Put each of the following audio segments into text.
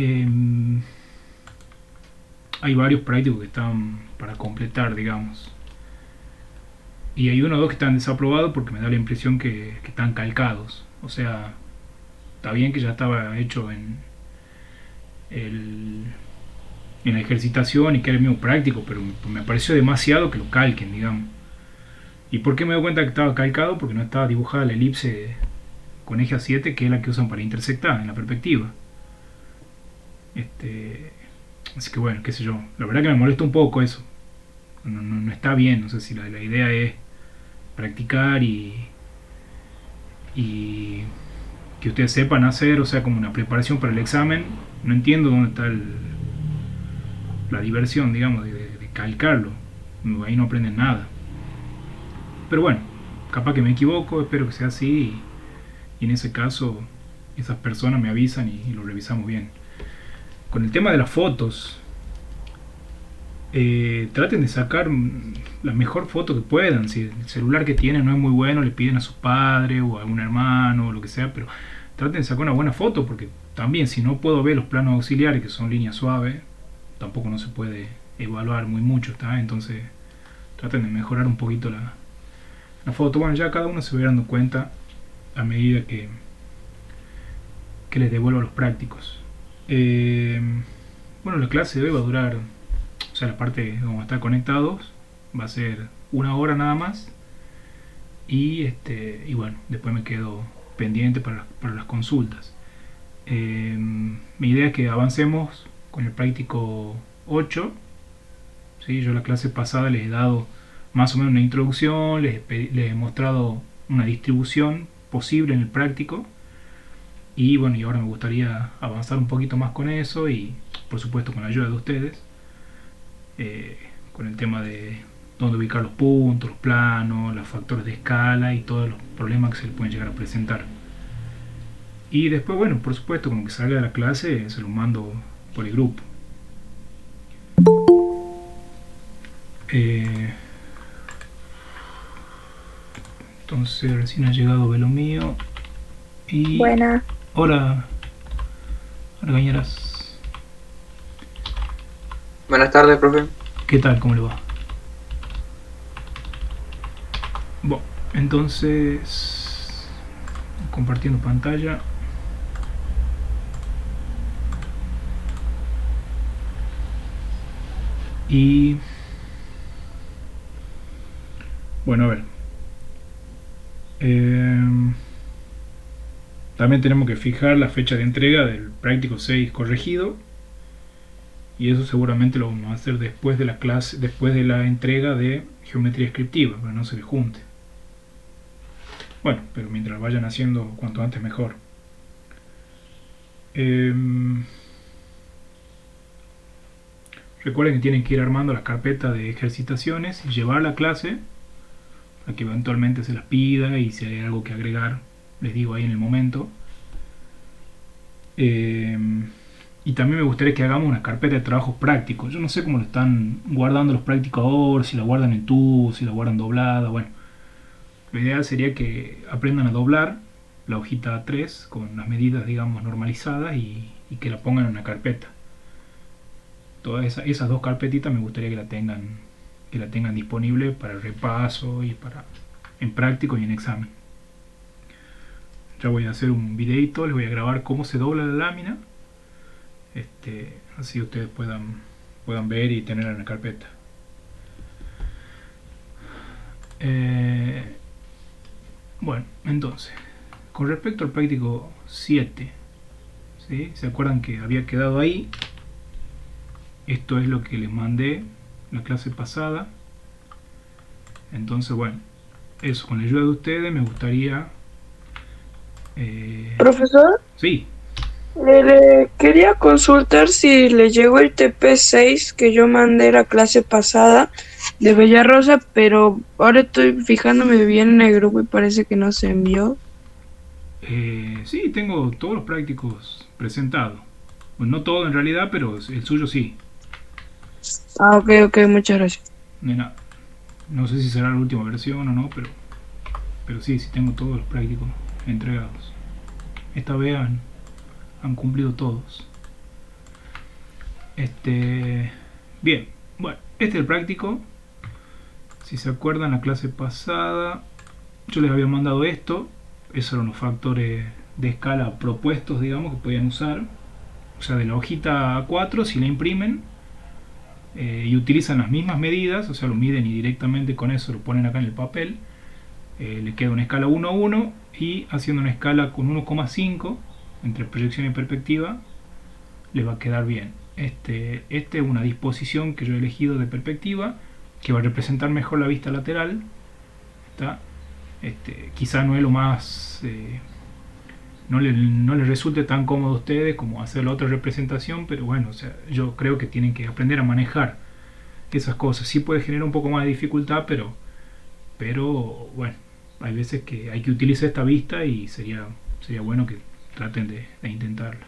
Em, Hay varios prácticos que están para completar, digamos. Y hay uno o dos que están desaprobados porque me da la impresión que están calcados. O sea, está bien que ya estaba hecho el, en la ejercitación y que era el mismo práctico, pero me pareció demasiado que lo calquen, digamos. ¿Y por qué me doy cuenta que estaba calcado? Porque no estaba dibujada la elipse con eje A7, que es la que usan para intersectar en la perspectiva. Este, Así que bueno, qué sé yo. La verdad que me molesta un poco eso. No está bien. No sé si la idea es practicar y que ustedes sepan hacer, o sea, como una preparación para el examen. No entiendo dónde está la diversión, digamos, de calcarlo. Ahí no aprenden nada. Pero bueno, capaz que me equivoco, espero que sea así. Y en ese caso, esas personas me avisan y lo revisamos bien. Con el tema de las fotos, traten de sacar la mejor foto que puedan. Si el celular que tienen no es muy bueno, le piden a su padre o a algún hermano o lo que sea, pero traten de sacar una buena foto porque también si no puedo ver los planos auxiliares que son líneas suaves, tampoco no se puede evaluar muy mucho, ¿está? Entonces traten de mejorar un poquito la foto. Bueno, ya cada uno se va dando cuenta a medida que les devuelvo los prácticos. Eh, bueno, la clase de hoy va a durar, o sea, la parte donde estar conectados va a ser una hora nada más. Y bueno, después me quedo pendiente para las consultas. Mi idea es que avancemos con el práctico 8. ¿Sí? Yo la clase pasada les he dado más o menos una introducción, les he mostrado una distribución posible en el práctico. Y bueno, y ahora me gustaría avanzar un poquito más con eso y por supuesto con la ayuda de ustedes, con el tema de dónde ubicar los puntos, los planos, los factores de escala y todos los problemas que se les pueden llegar a presentar. Y después, bueno, por supuesto, como que salga de la clase, se los mando por el grupo. Eh, entonces, recién ha llegado Velo Mío. Y. Buena. Hola, hola, cañeras. Buenas tardes, profe. ¿Qué tal? ¿Cómo le va? Bueno, entonces, compartiendo pantalla. Y. Bueno, a ver. Eh, También tenemos que fijar la fecha de entrega del práctico 6 corregido. Y eso seguramente lo vamos a hacer después de la clase, después de la entrega de geometría descriptiva, para no se les junte. Bueno, pero mientras vayan haciendo cuanto antes mejor. Eh, Recuerden que tienen que ir armando las carpetas de ejercitaciones y llevar a la clase para que eventualmente se las pida y si hay algo que agregar, les digo ahí en el momento. Eh, y también me gustaría que hagamos una carpeta de trabajos prácticos. Yo no sé cómo lo están guardando los prácticos ahora, si la guardan en tubo, si la guardan doblada. Bueno, lo ideal sería que aprendan a doblar la hojita A3 con las medidas, digamos, normalizadas y que la pongan en una carpeta. Todas esas dos carpetitas me gustaría que la tengan disponible para el repaso y para en práctico y en examen. Ya voy a hacer un videito, les voy a grabar cómo se dobla la lámina, así ustedes puedan ver y tenerla en la carpeta. Eh, bueno, entonces, con respecto al práctico 7, ¿sí? ¿Se acuerdan que había quedado ahí? Esto es lo que les mandé la clase pasada. Entonces, bueno, eso, con la ayuda de ustedes me gustaría... Profesor, Sí, le quería consultar si le llegó el TP6 que yo mandé la clase pasada de Rosa, pero ahora estoy fijándome bien en el grupo y parece que no se envió. sí, tengo todos los prácticos presentados. Bueno, no todo en realidad, pero el suyo sí. Ah, ok, ok, muchas gracias. Nena, no sé si será la última versión o no, pero sí, sí tengo todos los prácticos entregados. Esta vez han cumplido todos. Bien, bueno, este es el práctico. Si se acuerdan, la clase pasada yo les había mandado esto. Esos eran los factores de escala propuestos, digamos, que podían usar. O sea, de la hojita A4, si la imprimen y utilizan las mismas medidas, o sea, lo miden y directamente con eso lo ponen acá en el papel, le queda una escala 1 a 1, y haciendo una escala con 1,5 entre proyección y perspectiva les va a quedar bien. Este es una disposición que yo he elegido de perspectiva que va a representar mejor la vista lateral. ¿Está? Quizá no es lo más no les resulte tan cómodo a ustedes como hacer la otra representación, pero bueno, o sea, yo creo que tienen que aprender a manejar esas cosas. Sí puede generar un poco más de dificultad, pero bueno, hay veces que hay que utilizar esta vista y sería bueno que traten de intentarla.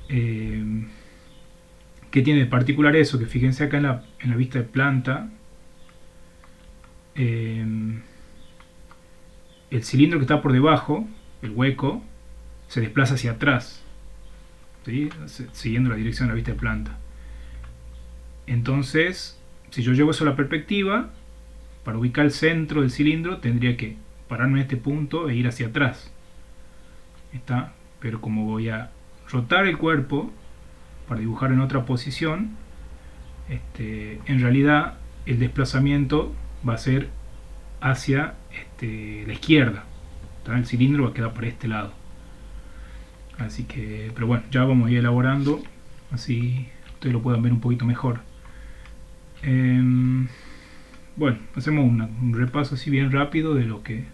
¿Qué tiene de particular eso? Que fíjense acá en la vista de planta, el cilindro que está por debajo, el hueco, se desplaza hacia atrás, ¿sí? Siguiendo la dirección de la vista de planta. Entonces, si yo llevo eso a la perspectiva, para ubicar el centro del cilindro tendría que pararme en este punto e ir hacia atrás. ¿Está? Pero como voy a rotar el cuerpo para dibujar en otra posición, en realidad el desplazamiento va a ser hacia la izquierda. ¿Está? El cilindro va a quedar por este lado. Así que, pero bueno, ya vamos a ir elaborando, así ustedes lo puedan ver un poquito mejor. Bueno, hacemos un repaso así bien rápido de lo que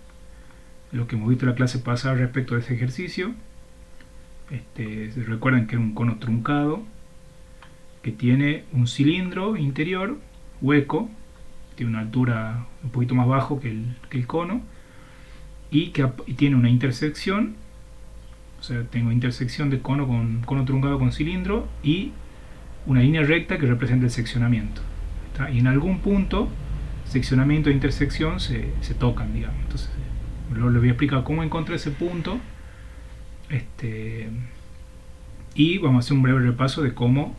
hemos visto en la clase pasada respecto a ese ejercicio. Recuerden que es un cono truncado que tiene un cilindro interior hueco, tiene una altura un poquito más bajo que el cono, y tiene una intersección, o sea, tengo intersección de cono truncado con cilindro y una línea recta que representa el seccionamiento. ¿Está? Y en algún punto seccionamiento e intersección se tocan, digamos. Entonces les voy a explicar cómo encontré ese punto, y vamos a hacer un breve repaso de cómo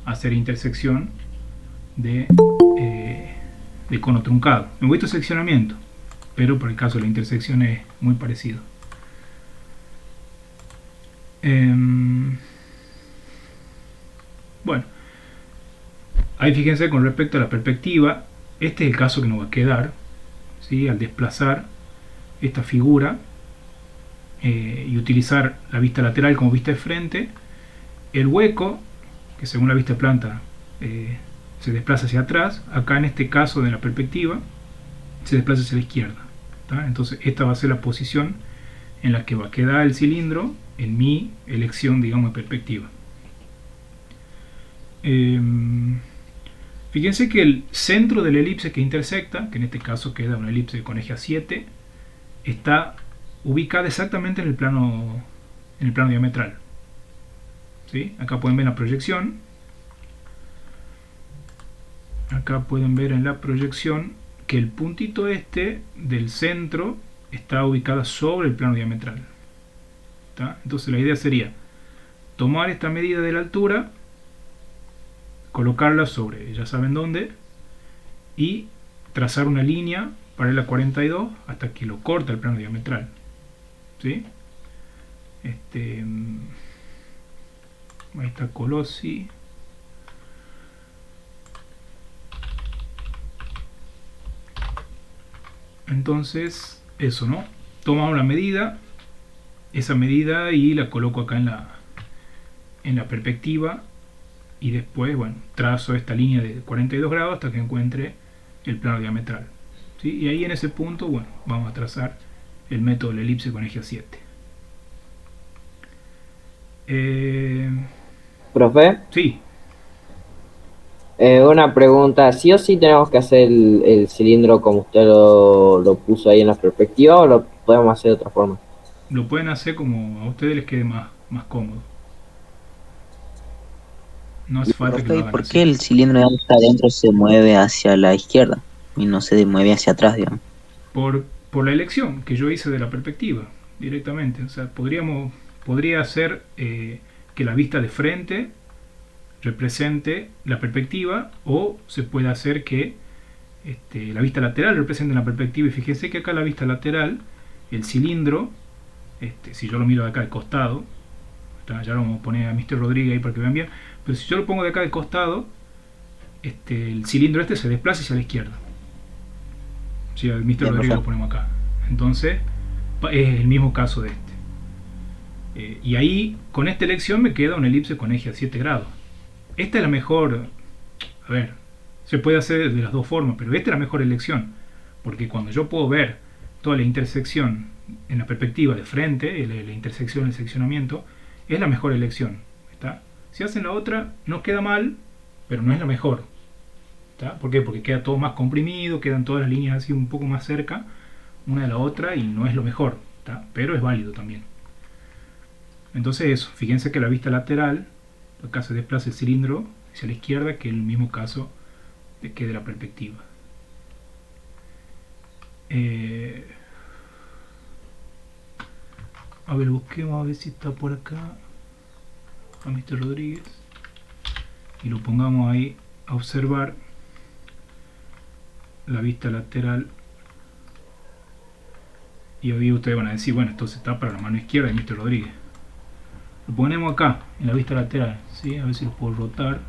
hacer intersección de cono truncado. Me voy a seccionamiento, pero por el caso de la intersección es muy parecido. Bueno, ahí fíjense con respecto a la perspectiva, este es el caso que nos va a quedar, ¿sí? Al desplazar esta figura y utilizar la vista lateral como vista de frente, el hueco, que según la vista de planta se desplaza hacia atrás, acá en este caso de la perspectiva se desplaza hacia la izquierda. ¿Tá? Entonces esta va a ser la posición en la que va a quedar el cilindro en mi elección, digamos, de perspectiva. Fíjense que el centro de la elipse que intersecta, que en este caso queda una elipse con eje A7, está ubicada exactamente en el plano diametral. ¿Sí? Acá pueden ver la proyección. Acá pueden ver en la proyección que el puntito del centro está ubicado sobre el plano diametral. ¿Tá? Entonces la idea sería tomar esta medida de la altura, colocarla sobre, ya saben dónde, y trazar una línea paralela a 42 hasta que lo corta el plano diametral. ¿Sí? Ahí está Colossi. Entonces, eso, ¿no? Tomamos la medida, esa medida, y la coloco acá en la perspectiva, y después, bueno, trazo esta línea de 42 grados hasta que encuentre el plano diametral. ¿Sí? Y ahí en ese punto, bueno, vamos a trazar el método de la elipse con eje A7. Profe, Sí, una pregunta, ¿sí o sí tenemos que hacer el cilindro como usted lo puso ahí en la perspectiva, o lo podemos hacer de otra forma? lo pueden hacer como a ustedes les quede más cómodo. No hace falta que lo Profe, hagan ¿por así. qué el cilindro que está adentro se mueve hacia la izquierda y no se mueve hacia atrás, digamos? Por la elección que yo hice de la perspectiva directamente. O sea, podría ser que la vista de frente represente la perspectiva, o se puede hacer que la vista lateral represente la perspectiva. Y fíjense que acá la vista lateral, el cilindro, si yo lo miro de acá de costado, ya lo vamos a poner a Mr. Rodríguez ahí para que vean bien, pero si yo lo pongo de acá de costado, el cilindro se desplaza hacia la izquierda. Si al Mr. Rodríguez lo ponemos acá, entonces es el mismo caso de y ahí con esta elección me queda una elipse con eje a 7 grados. Esta es la mejor, a ver, se puede hacer de las dos formas, pero esta es la mejor elección, porque cuando yo puedo ver toda la intersección en la perspectiva de frente, la intersección, el seccionamiento, es la mejor elección, ¿está? Si hacen la otra, no queda mal, pero no es la mejor, ¿está? ¿Por qué? Porque queda todo más comprimido, quedan todas las líneas así un poco más cerca una de la otra y no es lo mejor, ¿está? Pero es válido también. Entonces eso, fíjense que la vista lateral, acá se desplaza el cilindro hacia la izquierda, que es el mismo caso que de la perspectiva. A ver, busquemos a ver si está por acá a Mr. Rodríguez y lo pongamos ahí a observar la vista lateral. Y hoy ustedes van a decir, bueno, esto está para la mano izquierda de Mr. Rodríguez. Lo ponemos acá, en la vista lateral, ¿sí? A ver si lo puedo rotar.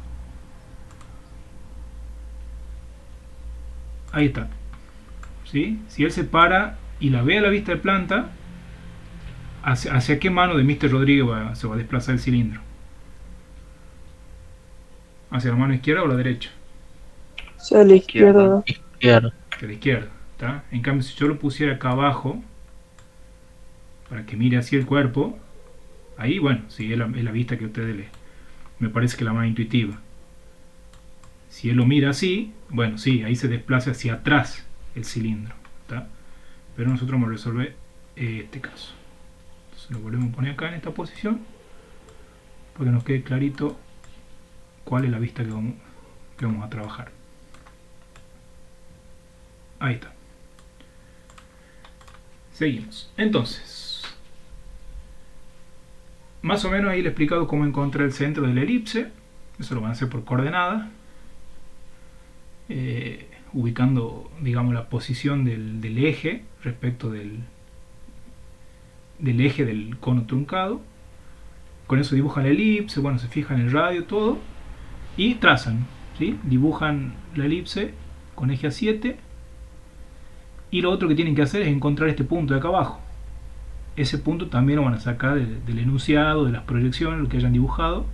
Ahí está, ¿sí? Si él se para y la ve a la vista de planta, ¿hacia qué mano de Mr. Rodríguez se va a desplazar el cilindro? ¿Hacia la mano izquierda o la derecha? Hacia la izquierda. Hacia la izquierda, ¿está? En cambio, si yo lo pusiera acá abajo, para que mire así el cuerpo, ahí, bueno, sí, es la vista que a ustedes me parece que es la más intuitiva. Si él lo mira así, bueno, sí, ahí se desplaza hacia atrás el cilindro, ¿está? Pero nosotros vamos a resolver este caso. Entonces lo volvemos a poner acá en esta posición para que nos quede clarito cuál es la vista que vamos a trabajar. Ahí está. Seguimos. Entonces, más o menos ahí le he explicado cómo encontrar el centro de la elipse. Eso lo van a hacer por coordenadas, ubicando, digamos, la posición del eje respecto del eje del cono truncado. Con eso dibujan la elipse, bueno, se fijan el radio, todo, y trazan, ¿sí? Dibujan la elipse con eje a 7. Y lo otro que tienen que hacer es encontrar este punto de acá abajo. Ese punto también lo van a sacar del enunciado, de las proyecciones, lo que hayan dibujado,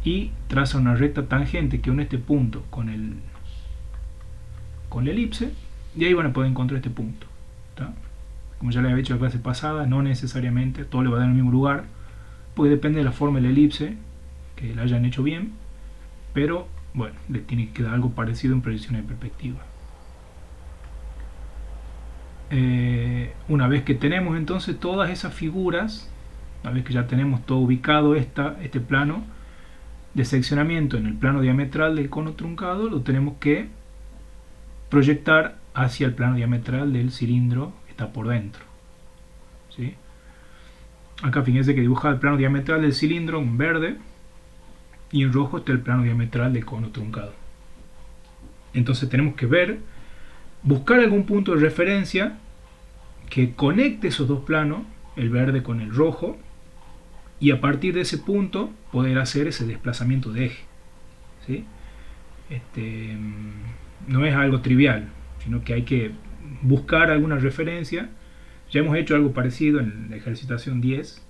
y trazan una recta tangente que une este punto con la elipse, y ahí van a poder encontrar este punto, ¿está? Como ya les había dicho en la clase pasada, no necesariamente todo le va a dar en el mismo lugar, porque depende de la forma de la elipse, que la hayan hecho bien, pero bueno, le tiene que quedar algo parecido en proyecciones de perspectiva. Una vez que tenemos entonces todas esas figuras, una vez que ya tenemos todo ubicado este plano de seccionamiento en el plano diametral del cono truncado, lo tenemos que proyectar hacia el plano diametral del cilindro que está por dentro, ¿sí? Acá fíjense que dibuja el plano diametral del cilindro en verde, y en rojo está el plano diametral del cono truncado. Entonces tenemos que buscar algún punto de referencia que conecte esos dos planos, el verde con el rojo, y a partir de ese punto poder hacer ese desplazamiento de eje, ¿sí? No es algo trivial, sino que hay que buscar alguna referencia. Ya hemos hecho algo parecido en la ejercitación 10,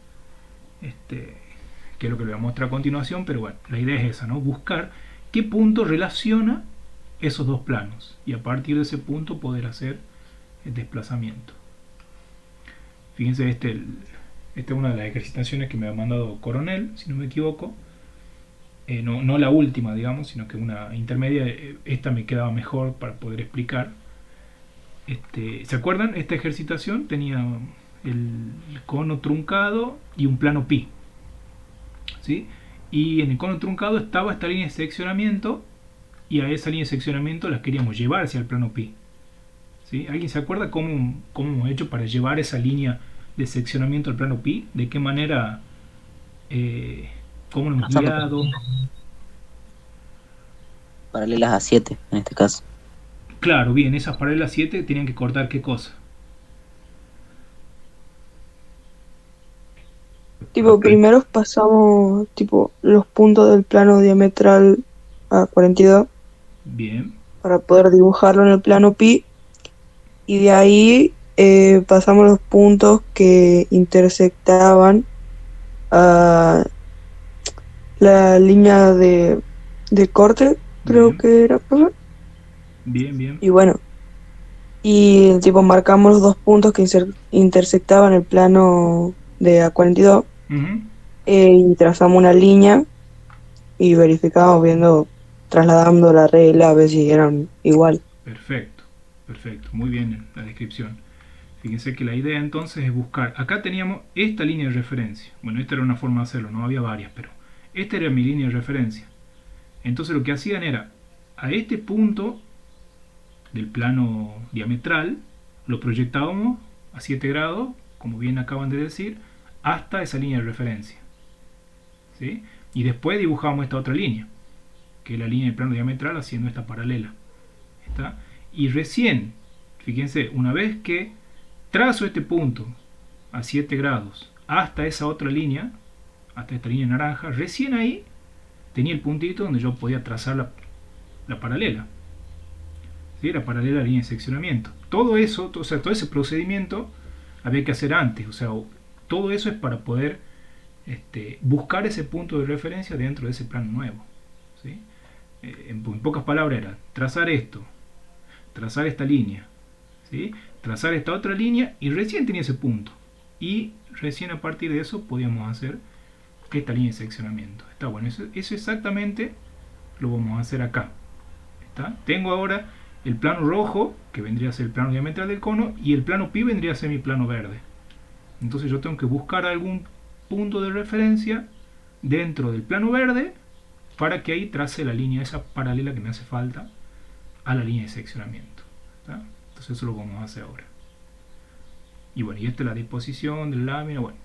que es lo que les voy a mostrar a continuación, pero bueno, la idea es esa, ¿no? Buscar qué punto relaciona esos dos planos y a partir de ese punto poder hacer el desplazamiento. Fíjense, esta es una de las ejercitaciones que me ha mandado Coronel, si no me equivoco. No la última, digamos, sino que una intermedia. Esta me quedaba mejor para poder explicar. ¿Se acuerdan? Esta ejercitación tenía el cono truncado y un plano pi, ¿sí? Y en el cono truncado estaba esta línea de seccionamiento, y a esa línea de seccionamiento las queríamos llevar hacia el plano pi, ¿sí? ¿Alguien se acuerda cómo hemos hecho para llevar esa línea de seccionamiento al plano pi? ¿De qué manera ¿Cómo lo hemos Trazando guiado? paralelas a 7 en este caso. Claro, bien, esas paralelas 7 tienen que cortar qué cosa. Tipo, primero pasamos tipo los puntos del plano diametral a 42 Bien, para poder dibujarlo en el plano pi y de ahí pasamos los puntos que intersectaban a la línea de corte, creo bien, que era, profe. bien, bien. Y bueno, y tipo marcamos los dos puntos que intersectaban el plano de A42 Ujú. y trazamos una línea y verificamos viendo, trasladando la regla a ver si eran igual. Perfecto, perfecto. Muy bien la descripción. Fíjense que la idea entonces es buscar. Acá teníamos esta línea de referencia. Bueno, esta era una forma de hacerlo, no había varias, pero esta era mi línea de referencia. Entonces lo que hacían era, a este punto del plano diametral, lo proyectábamos a 7 grados, como bien acaban de decir, hasta esa línea de referencia. ¿Sí? Y después dibujábamos esta otra línea, que es la línea del plano diametral haciendo esta paralela. ¿Está? Y recién, fíjense, una vez que trazo este punto a 7 grados hasta esa otra línea, hasta esta línea naranja, recién ahí tenía el puntito donde yo podía trazar la paralela. ¿Sí? La paralela a la línea de seccionamiento. Todo eso, o sea, todo ese procedimiento había que hacer antes. O sea, todo eso es para poder buscar ese punto de referencia dentro de ese plano nuevo. ¿Sí? En pocas palabras era trazar esto, trazar esta línea, ¿sí? Trazar esta otra línea y recién tenía ese punto. Y recién a partir de eso podíamos hacer esta línea de seccionamiento. Está bueno, eso exactamente lo vamos a hacer acá. ¿Está? Tengo ahora el plano rojo, que vendría a ser el plano diametral del cono, y el plano pi vendría a ser mi plano verde. Entonces yo tengo que buscar algún punto de referencia dentro del plano verde para que ahí trace la línea esa paralela que me hace falta a la línea de seccionamiento. ¿Está? Entonces eso lo vamos a hacer ahora. Y bueno, y esta es la disposición de la lámina. Bueno,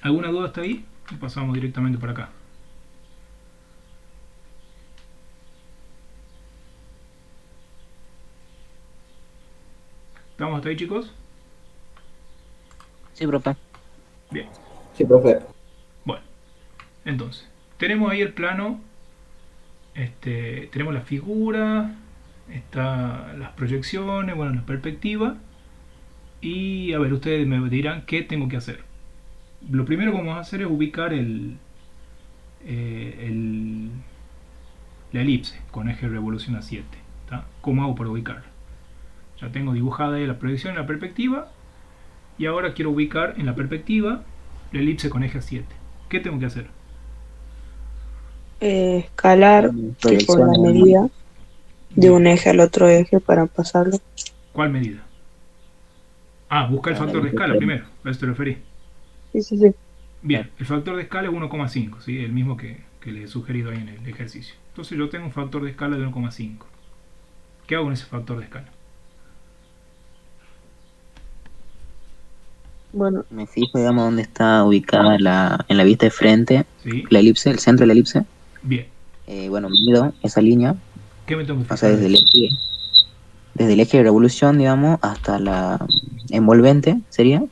¿alguna duda hasta ahí? Y pasamos directamente para acá. ¿Estamos hasta ahí, chicos? Sí, profe. Bien. Sí, profe. Bueno, entonces, tenemos ahí el plano, tenemos la figura, está las proyecciones, bueno, la perspectiva. Y a ver, ustedes me dirán qué tengo que hacer. Lo primero que vamos a hacer es ubicar el, la elipse con eje de revolución a 7. ¿Tá? ¿Cómo hago para ubicarla? Ya tengo dibujada ahí la proyección y la perspectiva. Y ahora quiero ubicar en la perspectiva la elipse con eje a 7. ¿Qué tengo que hacer? Escalar tipo la Proyección medida de Bien. un eje al otro eje para pasarlo. ¿Cuál medida? Ah, buscar el a la factor de escala elipse. primero. A eso te referí. Sí, sí, sí. Bien, el factor de escala es 1,5, ¿sí? El mismo que les he sugerido ahí en el ejercicio. Entonces yo tengo un factor de escala de 1,5. ¿Qué hago con ese factor de escala? Bueno, Me fijo, digamos, dónde está ubicada en la vista de frente ¿Sí? la elipse, el centro de la elipse. Bien. Bueno, mido esa línea, ¿Qué me tengo que o sea, fijar de eso? desde el eje de revolución, digamos, hasta la envolvente sería,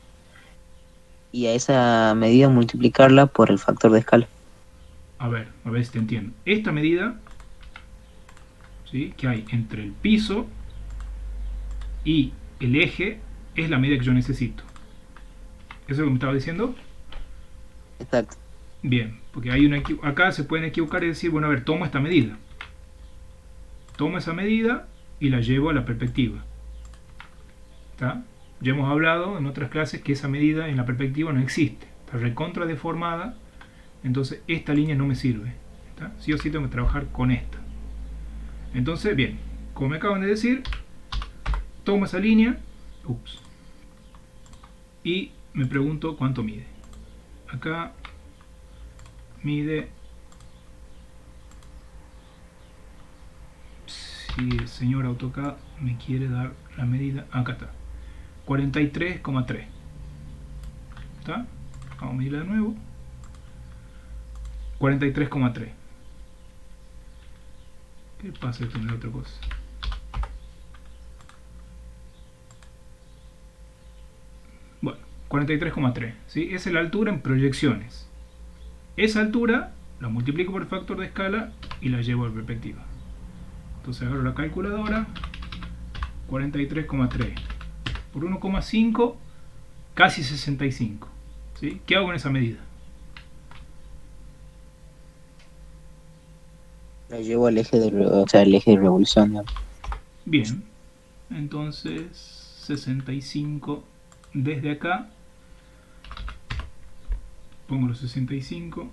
y a esa medida multiplicarla por el factor de escala. A ver si te entiendo. Esta medida, ¿sí? Que hay entre el piso y el eje es la medida que yo necesito. ¿Eso es lo que me estaba diciendo? Exacto. Bien, porque hay acá se pueden equivocar y decir, bueno, a ver, tomo esta medida. Tomo esa medida y la llevo a la perspectiva. ¿Está? Ya hemos hablado en otras clases que esa medida en la perspectiva no existe. Está recontra deformada, entonces esta línea no me sirve. ¿Está? Sí o sí tengo que trabajar con esta. Entonces, bien, como me acaban de decir, tomo esa línea, y me pregunto cuánto mide. Acá mide, si el señor AutoCAD me quiere dar la medida, acá está, 43,3. ¿Está? Vamos a medirla de nuevo. 43,3. ¿Qué pasa con la otra cosa? Bueno, 43,3, ¿sí? Esa es la altura en proyecciones. Esa altura la multiplico por el factor de escala y la llevo a perspectiva. Entonces agarro la calculadora, 43,3 por 1,5, casi 65. ¿Sí? ¿Qué hago con esa medida? La llevo al eje de, o sea, el eje de revolución, digamos. Bien, entonces 65 desde acá, pongo los 65,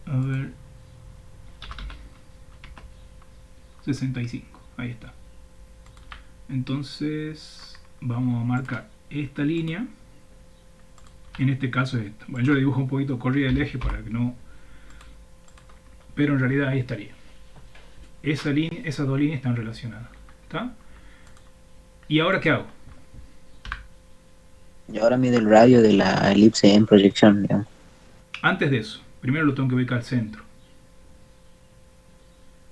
a ver, 65, ahí está. Entonces vamos a marcar esta línea, en este caso es esta. Bueno, yo le dibujo un poquito corrida del eje para que no, pero en realidad ahí estaría. Esa línea, esas dos líneas están relacionadas, ¿está? ¿Y ahora qué hago? Y ahora mide el radio de la elipse en proyección, digamos. Antes de eso, primero lo tengo que ubicar al centro.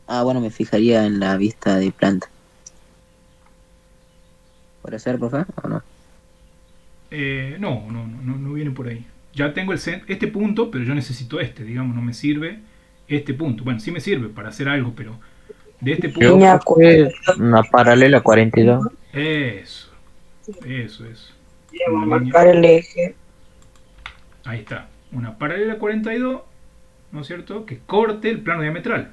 Ah, bueno, me fijaría en la vista de planta. ¿Puede ser, profe? ¿O no? No viene por ahí. Ya tengo este punto, pero yo necesito este, digamos, no me sirve este punto. Bueno, sí me sirve para hacer algo, pero de este punto... Línea Una paralela 42. Eso. Vamos a Una línea. marcar el eje. Ahí está. Una paralela 42, ¿no es cierto? Que corte el plano diametral.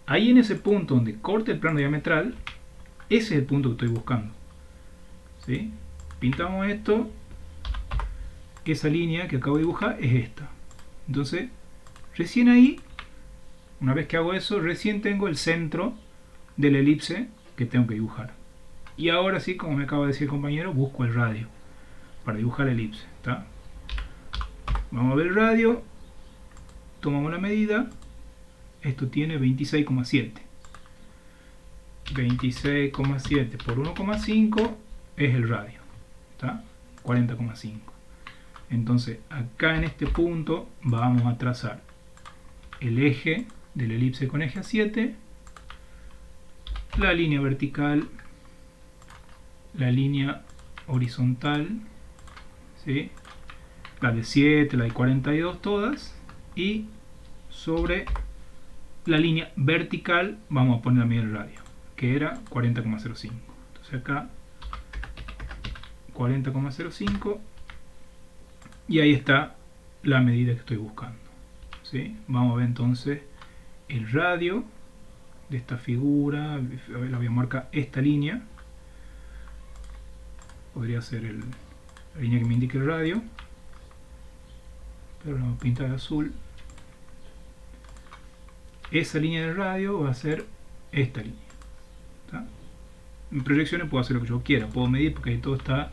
Ahí en ese punto donde corte el plano diametral, ese es el punto que estoy buscando. ¿Sí? Pintamos esto. Esa línea que acabo de dibujar es esta. Entonces, recién ahí, una vez que hago eso, recién tengo el centro de la elipse que tengo que dibujar. Y ahora sí, como me acaba de decir el compañero, busco el radio para dibujar la elipse. ¿Está? Vamos a ver el radio. Tomamos la medida. Esto tiene 26,7. 26,7 por 1,5 es el radio. ¿Está? 40,5. Entonces, acá en este punto vamos a trazar el eje de la elipse con eje A7, la línea vertical, la línea horizontal, ¿sí? La de 7, la de 42, todas, y sobre la línea vertical vamos a poner también el radio, que era 40,05. Entonces acá 40,05 y ahí está la medida que estoy buscando. ¿Sí? Vamos a ver entonces el radio de esta figura. La voy a marcar esta línea. Podría ser la línea que me indique el radio, pero la vamos a pintar de azul. Esa línea del radio va a ser esta línea. ¿Está? En proyecciones puedo hacer lo que yo quiera, puedo medir porque ahí todo está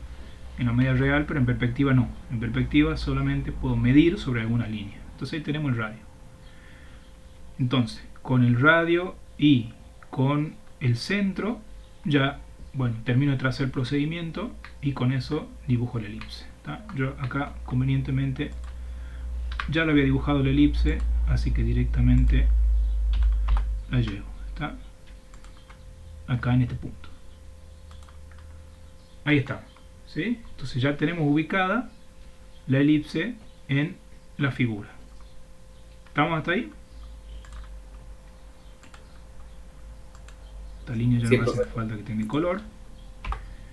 en la medida real, pero en perspectiva no. En perspectiva solamente puedo medir sobre alguna línea. Entonces ahí tenemos el radio. Entonces, con el radio y con el centro, ya, bueno, termino de trazar el procedimiento y con eso dibujo la elipse. ¿Está? Yo acá convenientemente ya lo había dibujado la elipse, así que directamente la llevo. ¿Está? Acá en este punto. Ahí está. ¿Sí? Entonces ya tenemos ubicada la elipse en la figura. ¿Estamos hasta ahí? Esta línea ya Sí, no me hace profe. falta que tenga color.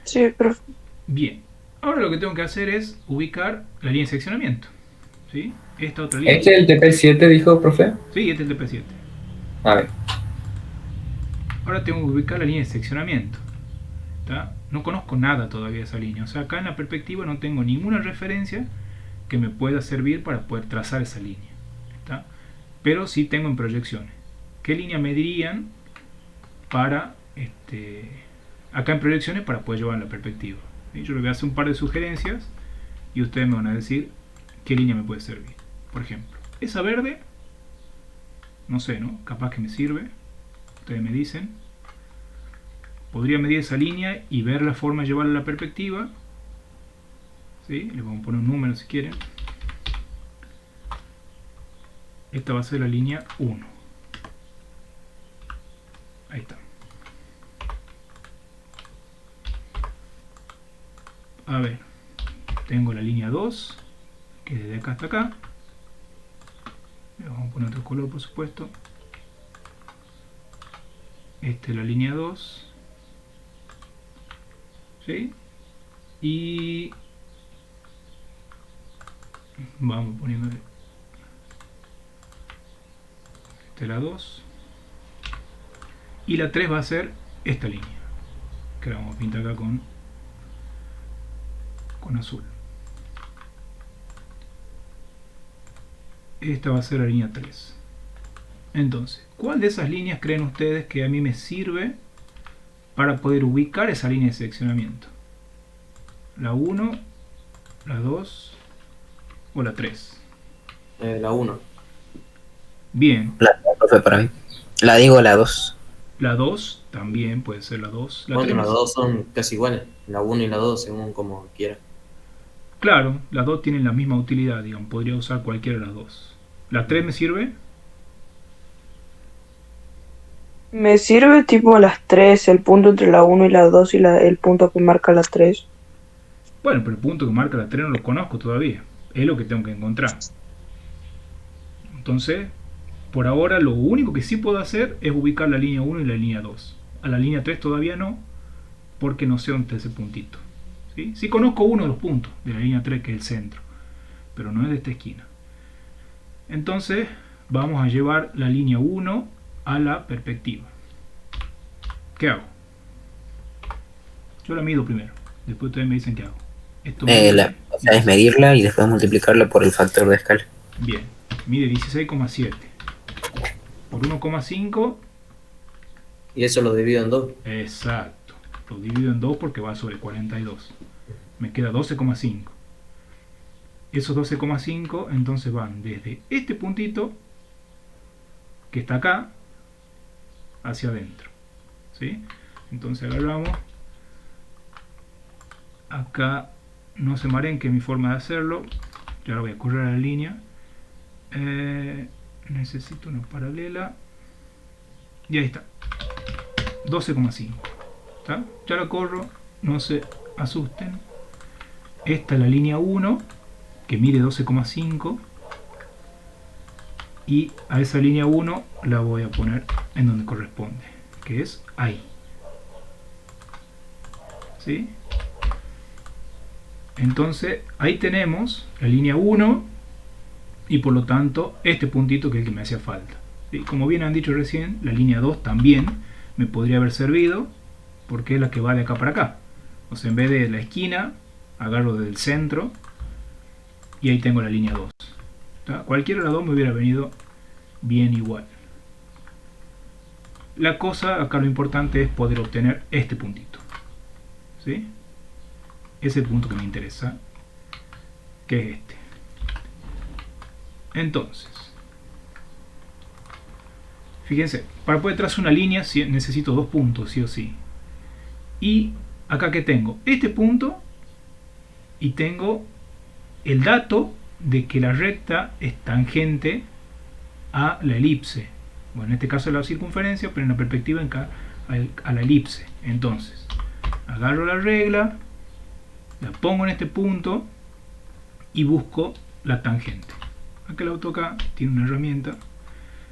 Sí, profe. Bien, ahora lo que tengo que hacer es ubicar la línea de seccionamiento. ¿Sí? Esta otra línea. ¿Este es el TP7, dijo, profe? Sí, este es el TP7. A ver. Ahora tengo que ubicar la línea de seccionamiento. ¿Está? No conozco nada todavía de esa línea. O sea, acá en la perspectiva no tengo ninguna referencia que me pueda servir para poder trazar esa línea. ¿Está? Pero sí tengo en proyecciones. ¿Qué línea medirían para acá en proyecciones para poder llevar en la perspectiva? ¿Sí? Yo les voy a hacer un par de sugerencias y ustedes me van a decir qué línea me puede servir. Por ejemplo, esa verde, no sé, ¿no? Capaz que me sirve. Ustedes me dicen. Podría medir esa línea y ver la forma de llevarla a la perspectiva. ¿Sí? Le vamos a poner un número si quieren. Esta va a ser la línea 1. Ahí está. A ver, tengo la línea 2, que desde acá hasta acá. Le vamos a poner otro color, por supuesto. Esta es la línea 2. ¿Sí? Y vamos poniéndole. Esta es la 2. Y la 3 va a ser esta línea, que la vamos a pintar acá con azul. Esta va a ser la línea 3. Entonces, ¿cuál de esas líneas creen ustedes que a mí me sirve para poder ubicar esa línea de seccionamiento? ¿La 1, la 2 o la 3? La 1. Bien, La 2 fue para mí. La digo la 2. la 2 también puede ser la 2. La Bueno, 3, las dos son casi iguales, la 1 y la 2 según como quiera. claro, las dos tienen la misma utilidad, digamos, podría usar cualquiera de las dos. ¿La 3 me sirve? Me sirve tipo las 3, el punto entre la 1 y la 2 y el punto que marca la 3. Bueno, pero el punto que marca la 3 no lo conozco todavía. Es lo que tengo que encontrar. Entonces, por ahora lo único que sí puedo hacer es ubicar la línea 1 y la línea 2. A la línea 3 todavía no, porque no sé dónde está ese puntito. ¿Sí? Sí conozco uno de los puntos de la línea 3, que es el centro, pero no es de esta esquina. Entonces, vamos a llevar la línea 1 a la perspectiva. ¿Qué hago? Yo la mido primero, después ustedes me dicen qué hago. Esto mide, O sea, es medirla y después multiplicarla por el factor de escala. bien, mide 16,7 por 1,5. Y eso lo divido en 2. Exacto, lo divido en 2 porque va sobre 42. Me queda 12,5. Esos 12,5 entonces van desde este puntito que está acá hacia adentro. ¿Sí? Entonces agarramos. Acá no se marenque mi forma de hacerlo. Yo ahora voy a correr a la línea. Necesito una paralela. Y ahí está. 12,5. ¿Está? Ya la corro. No se asusten. Esta es la línea 1, que mide 12,5. Y a esa línea 1 la voy a poner en donde corresponde, que es ahí. ¿Sí? Entonces ahí tenemos la línea 1 y por lo tanto este puntito que es el que me hacía falta. ¿Sí? Como bien han dicho recién, la línea 2 también me podría haber servido porque es la que va de acá para acá. O sea, en vez de la esquina, agarro del centro y ahí tengo la línea 2. ¿Tá? Cualquiera de las dos me hubiera venido bien igual. La cosa, acá lo importante es poder obtener este puntito. ¿Sí? Es el punto que me interesa, que es este. Entonces, fíjense, para poder trazar una línea necesito dos puntos, sí o sí. Y acá que tengo este punto y tengo el dato de que la recta es tangente a la elipse. Bueno, en este caso la circunferencia, pero en la perspectiva a la elipse. Entonces, agarro la regla, la pongo en este punto y busco la tangente. Acá el AutoCAD tiene una herramienta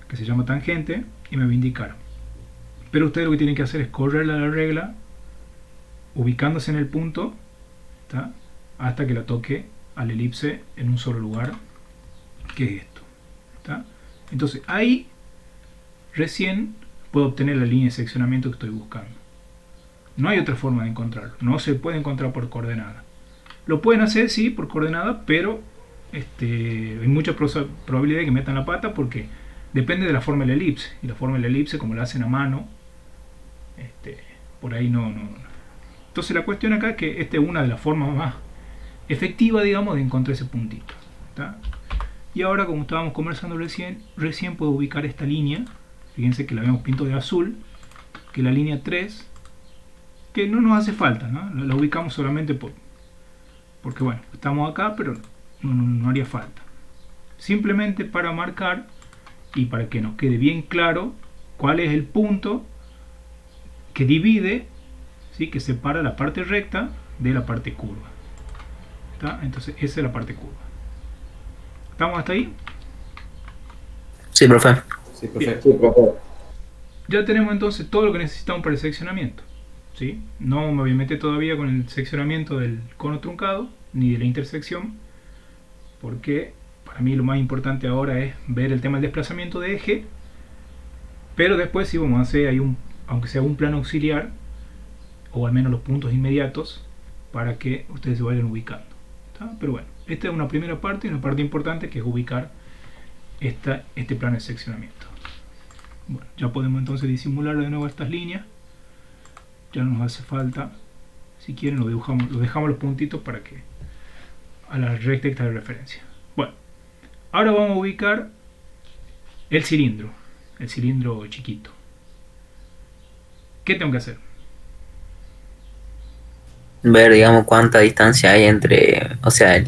que se llama tangente y me va a indicar. Pero ustedes lo que tienen que hacer es correr la regla ubicándose en el punto, ¿tá? Hasta que la toque a la elipse en un solo lugar, que es esto, ¿tá? Entonces ahí recién puedo obtener la línea de seccionamiento que estoy buscando. No hay otra forma de encontrarlo, no se puede encontrar por coordenada. Lo pueden hacer sí por coordenada, pero hay mucha probabilidad de que metan la pata porque depende de la forma de la elipse, y la forma de la elipse, como la hacen a mano, por ahí no. Entonces la cuestión acá es que esta es una de las formas más efectivas, digamos, de encontrar ese puntito, ¿tá? Y ahora, como estábamos conversando recién puedo ubicar esta línea. Fíjense que la habíamos pintado de azul, que es la línea 3, que no nos hace falta, ¿no? La ubicamos solamente porque bueno, estamos acá, pero no haría falta. Simplemente para marcar y para que nos quede bien claro cuál es el punto que divide, ¿sí? Que separa la parte recta de la parte curva. ¿Está? Entonces esa es la parte curva. ¿Estamos hasta ahí? Sí, profe. Sí, profe. Sí, profe. Ya tenemos entonces todo lo que necesitamos para el seccionamiento, ¿sí? No me voy a meter todavía con el seccionamiento del cono truncado ni de la intersección, porque para mí lo más importante ahora es ver el tema del desplazamiento de eje, pero después sí vamos a hacer ahí aunque sea un plano auxiliar, o al menos los puntos inmediatos, para que ustedes se vayan ubicando. ¿Está? Pero bueno, esta es una primera parte, y una parte importante que es ubicar este plano de seccionamiento. Bueno, ya podemos entonces disimular de nuevo estas líneas. Ya no nos hace falta, si quieren lo dejamos los puntitos para que a la recta de referencia. Bueno, ahora vamos a ubicar el cilindro chiquito. ¿Qué tengo que hacer? Ver, digamos, cuánta distancia hay entre, o sea,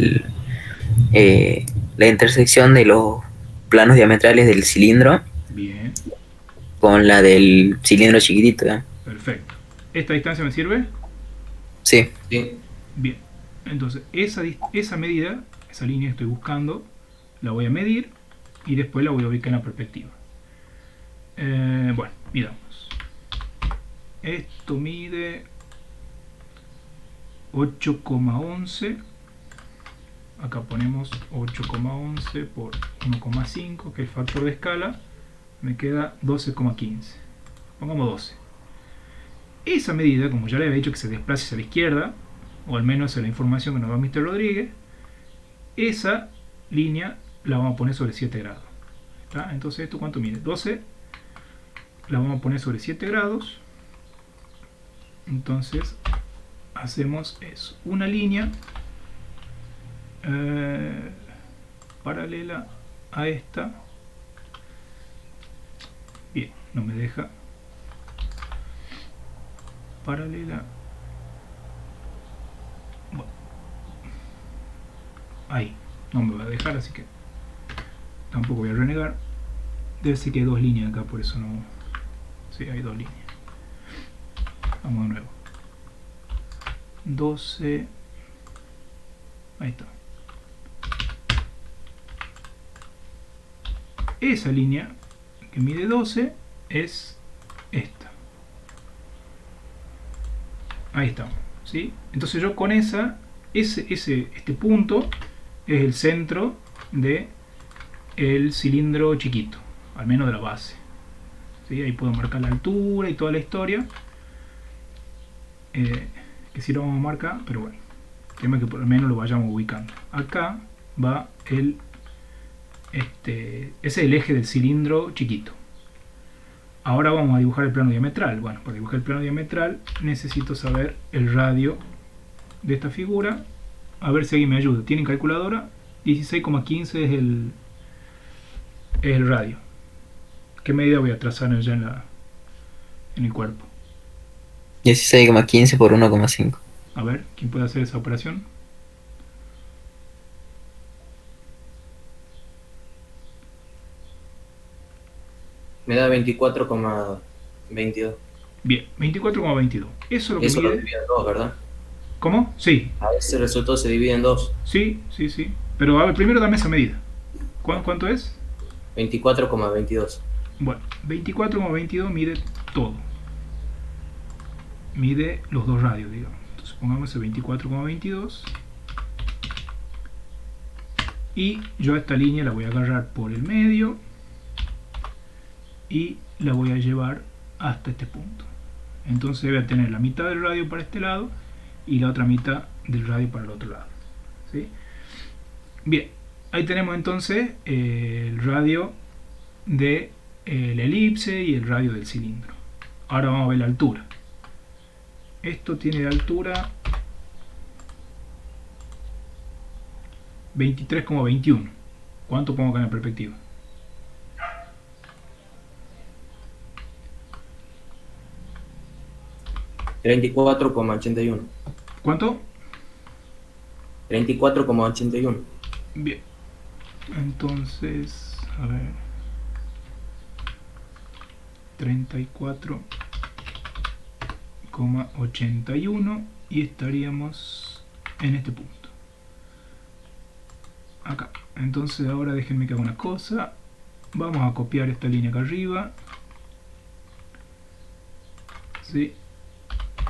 la intersección de los planos diametrales del cilindro Bien, con la del cilindro chiquitito, ¿eh? perfecto. ¿Esta distancia me sirve? Sí. Sí. Bien, entonces esa medida, esa línea que estoy buscando, la voy a medir y después la voy a ubicar en la perspectiva. Bueno, miramos. Esto mide 8,11. Acá ponemos 8,11 por 1,5, que es el factor de escala. Me queda 12,15. Pongamos 12. Esa medida, como ya le había dicho que se desplace hacia la izquierda, o al menos es la información que nos da Mr. Rodríguez, esa línea la vamos a poner sobre 7 grados. ¿Está? Entonces, ¿esto cuánto mide? 12. La vamos a poner sobre 7 grados. Entonces, hacemos eso. Una línea paralela a esta. Bien, no me deja. Paralela. Bueno. Ahí. No me va a dejar, así que tampoco voy a renegar. Debe ser que hay dos líneas acá, por eso no. Sí, hay dos líneas. Vamos de nuevo. 12. Ahí está. Esa línea que mide 12 es esta. Ahí estamos, ¿sí? Entonces yo con este punto es el centro de el cilindro chiquito, al menos de la base. ¿Sí? Ahí puedo marcar la altura y toda la historia. Que si lo vamos a marcar, pero bueno, el tema es que por lo menos lo vayamos ubicando. Acá va ese es el eje del cilindro chiquito. Ahora vamos a dibujar el plano diametral. Bueno, para dibujar el plano diametral necesito saber el radio de esta figura. A ver si alguien me ayuda. ¿Tienen calculadora? 16,15 es el radio. ¿Qué medida voy a trazar ya en el cuerpo? 16,15 por 1,5. A ver, ¿quién puede hacer esa operación? Me da 24,22. Bien, 24,22. Eso es lo que Eso lo mide. divide en dos, ¿verdad? ¿Cómo? Sí, A ese resultado se divide en dos. sí. Pero a ver, primero dame esa medida. ¿Cuánto es? 24,22. Bueno, 24,22 mide todo. Mide los dos radios, digamos. Entonces pongamos el 24,22. Y yo a esta línea la voy a agarrar por el medio y la voy a llevar hasta este punto. Entonces voy a tener la mitad del radio para este lado y la otra mitad del radio para el otro lado. ¿Sí? Bien, ahí tenemos entonces el radio de la elipse y el radio del cilindro. Ahora vamos a ver la altura. Esto tiene de altura 23,21. ¿Cuánto pongo acá en la perspectiva? $34,81. ¿Cuánto? 34,81. Bien. Entonces, a ver. 34,81 y estaríamos en este punto. Acá. Entonces ahora déjenme que haga una cosa. Vamos a copiar esta línea acá arriba. ¿Sí?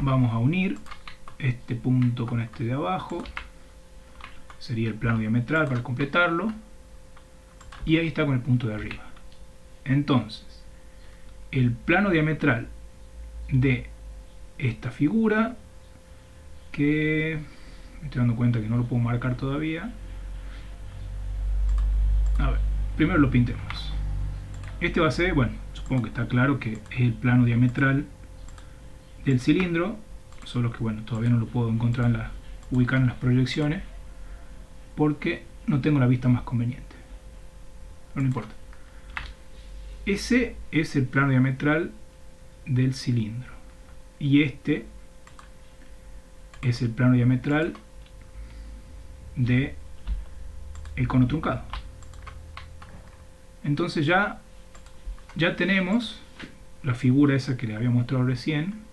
Vamos a unir este punto con este de abajo. Sería el plano diametral para completarlo. Y ahí está con el punto de arriba. Entonces, el plano diametral de esta figura, que me estoy dando cuenta que no lo puedo marcar todavía. A ver, primero lo pintemos. Este va a ser, bueno, supongo que está claro que es el plano diametral del cilindro, solo que bueno, todavía no lo puedo encontrar ubicar en las proyecciones porque no tengo la vista más conveniente. Pero no importa. Ese es el plano diametral del cilindro y este es el plano diametral de el cono truncado. Entonces ya tenemos la figura esa que les había mostrado recién.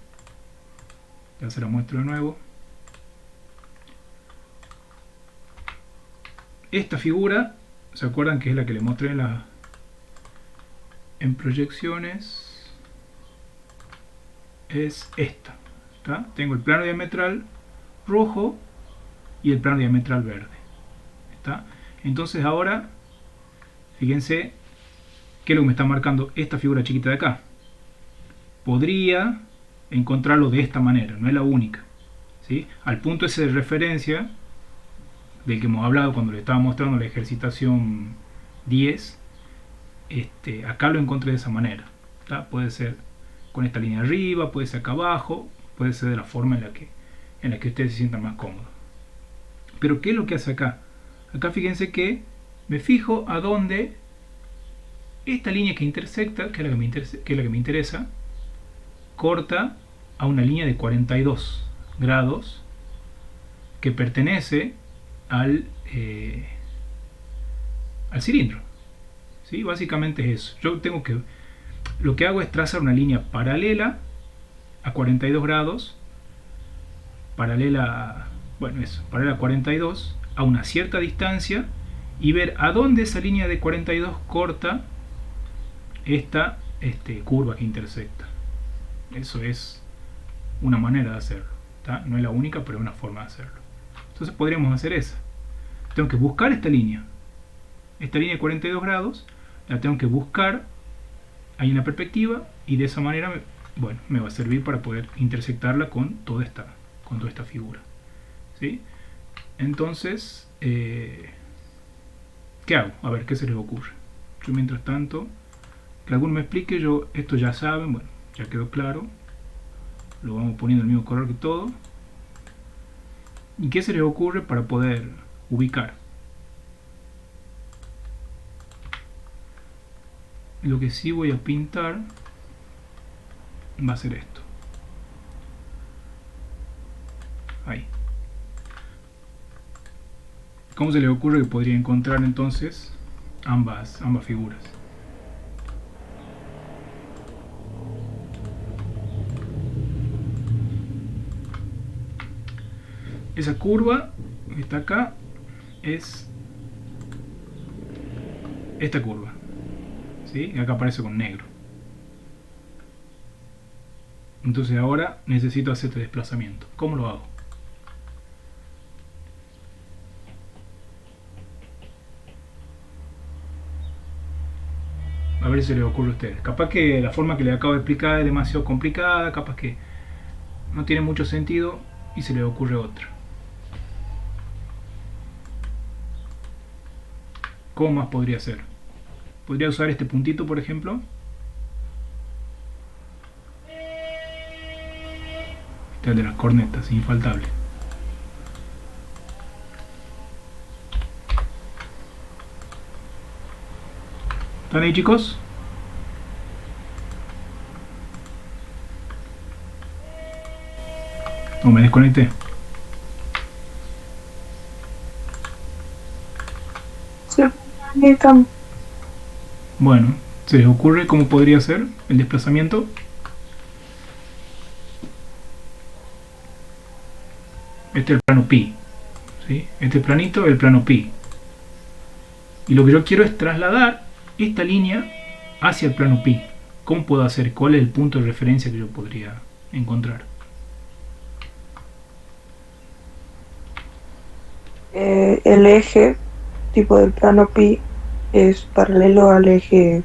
Ya se la muestro de nuevo. Esta figura, ¿se acuerdan que es la que les mostré en proyecciones? Es esta. ¿Está? Tengo el plano diametral rojo y el plano diametral verde. ¿Está? Entonces ahora, fíjense qué es lo que me está marcando esta figura chiquita de acá. Podría encontrarlo de esta manera, no es la única, ¿sí? Al punto ese de referencia del que hemos hablado cuando le estaba mostrando la ejercitación 10, acá lo encontré de esa manera, ¿tá? Puede ser con esta línea arriba, puede ser acá abajo, puede ser de la forma en la que ustedes se sientan más cómodos. Pero ¿qué es lo que hace acá? Acá fíjense que me fijo a dónde esta línea que intersecta, que es la que me interesa, corta a una línea de 42 grados que pertenece al cilindro. ¿Sí? Básicamente es eso. Lo que hago es trazar una línea paralela a 42 grados, paralela a 42 a una cierta distancia y ver a dónde esa línea de 42 corta esta curva que intersecta. Eso es una manera de hacerlo, ¿tá? No es la única, pero es una forma de hacerlo. Entonces podríamos hacer esa. Tengo que buscar esta línea de 42 grados, la tengo que buscar ahí en la perspectiva y de esa manera me va a servir para poder intersectarla con toda esta figura, ¿sí? Entonces, ¿qué hago? A ver, ¿qué se les ocurre? Yo mientras tanto, que alguno me explique, esto ya saben, bueno, ya quedó claro, lo vamos poniendo el mismo color que todo. ¿Y qué se les ocurre para poder ubicar? Lo que sí voy a pintar va a ser esto. Ahí. ¿Cómo se les ocurre que podría encontrar entonces ambas figuras? Esa curva que está acá es esta curva, ¿sí? Acá aparece con negro. Entonces ahora necesito hacer este desplazamiento. ¿Cómo lo hago? A ver si se les ocurre a ustedes. Capaz que la forma que les acabo de explicar es demasiado complicada, capaz que no tiene mucho sentido y se les ocurre otra. ¿Cómo más podría ser? Podría usar este puntito, por ejemplo. Este es el de las cornetas, infaltable. ¿Están ahí, chicos? No me desconecté. Sí, ahí estamos. Bueno, ¿Se les ocurre cómo podría ser el desplazamiento? Este es el plano pi, ¿sí? Este planito es el plano pi. Y lo que yo quiero es trasladar esta línea hacia el plano pi. ¿Cómo puedo hacer? ¿Cuál es el punto de referencia que yo podría encontrar? El eje tipo del plano pi es paralelo al eje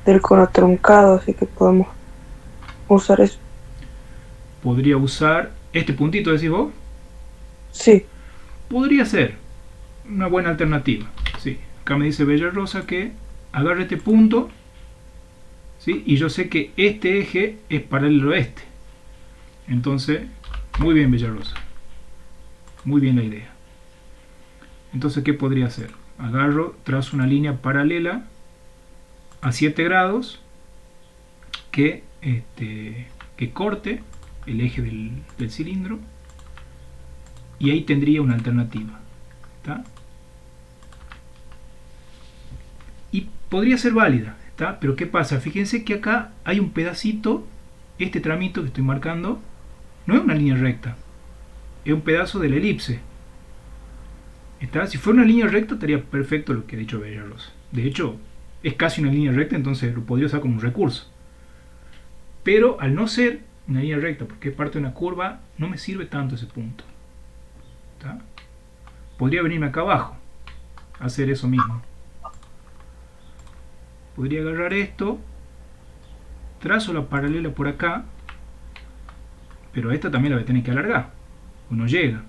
del cono truncado, así que podemos usar eso. Podría usar este puntito, decís vos. Sí, Podría ser una buena alternativa. Sí. Acá me dice Bellarrosa que agarre este punto, ¿sí? Y yo sé que este eje es paralelo a este. Entonces, muy bien Bellarrosa. Muy bien la idea. Entonces, ¿qué podría hacer? Agarro, trazo una línea paralela a 7 grados que corte el eje del cilindro, y ahí tendría una alternativa. ¿Está? Y podría ser válida, ¿está? Pero ¿qué pasa? Fíjense que acá hay un pedacito, este tramito que estoy marcando, no es una línea recta, es un pedazo de la elipse. ¿Está? Si fuera una línea recta estaría perfecto lo que ha dicho Bellarrosa. De hecho, es casi una línea recta, entonces lo podría usar como un recurso. Pero al no ser una línea recta, porque es parte de una curva, no me sirve tanto ese punto. ¿Está? Podría venirme acá abajo, hacer eso mismo. Podría agarrar esto, trazo la paralela por acá, pero esta también la voy a tener que alargar, o no llega.